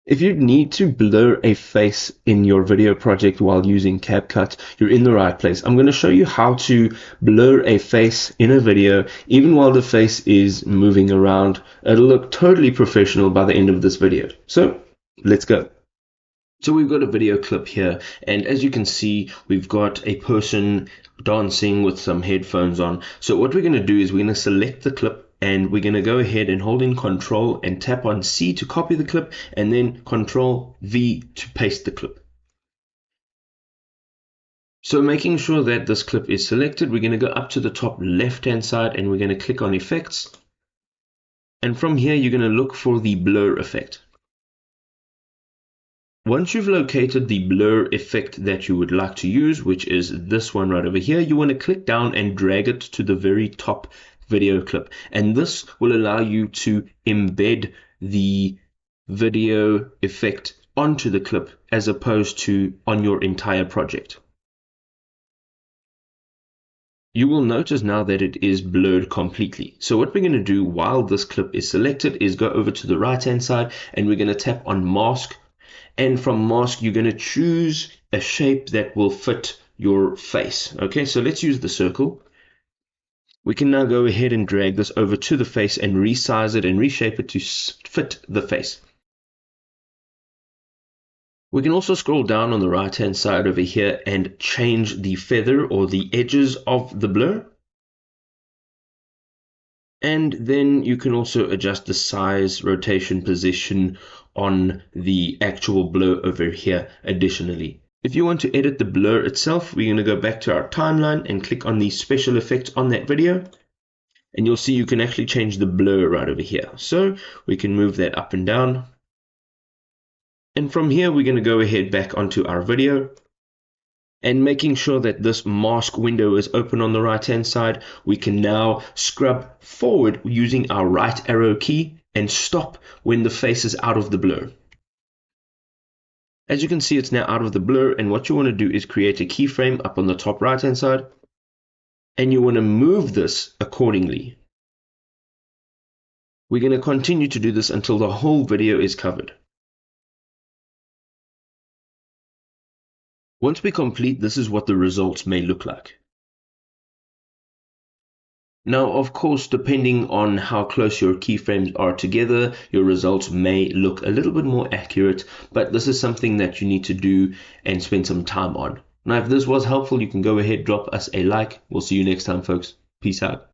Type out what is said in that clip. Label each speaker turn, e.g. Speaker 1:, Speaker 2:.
Speaker 1: If you need to blur a face in your video project while using CapCut, you're in the right place. I'm going to show you how to blur a face in a video, even while the face is moving around. It'll look totally professional by the end of this video. So let's go. So we've got a video clip here, and as you can see, we've got a person dancing with some headphones on. So what we're going to do is we're going to select the clip, and we're going to go ahead and hold in Control and tap on C to copy the clip, and then Control V to paste the clip. So making sure that this clip is selected, we're going to go up to the top left hand side and we're going to click on Effects. And from here, you're going to look for the blur effect. Once you've located the blur effect that you would like to use, which is this one right over here, you want to click down and drag it to the very top video clip. And this will allow you to embed the video effect onto the clip as opposed to on your entire project. You will notice now that it is blurred completely. So what we're going to do while this clip is selected is go over to the right hand side and we're going to tap on Mask. And from mask, you're going to choose a shape that will fit your face. Okay, so let's use the circle. We can now go ahead and drag this over to the face and resize it and reshape it to fit the face. We can also scroll down on the right hand side over here and change the feather or the edges of the blur. And then you can also adjust the size, rotation, position on the actual blur over here additionally. If you want to edit the blur itself, we're going to go back to our timeline and click on the special effects on that video. And you'll see you can actually change the blur right over here. So we can move that up and down. And from here, we're going to go ahead back onto our video. And making sure that this mask window is open on the right hand side, we can now scrub forward using our right arrow key and stop when the face is out of the blur. As you can see, it's now out of the blur, and what you want to do is create a keyframe up on the top right hand side, and you want to move this accordingly. We're going to continue to do this until the whole video is covered. Once we complete, this is what the results may look like. Now, of course, depending on how close your keyframes are together, your results may look a little bit more accurate, but this is something that you need to do and spend some time on. Now, if this was helpful, you can go ahead, drop us a like. We'll see you next time, folks. Peace out.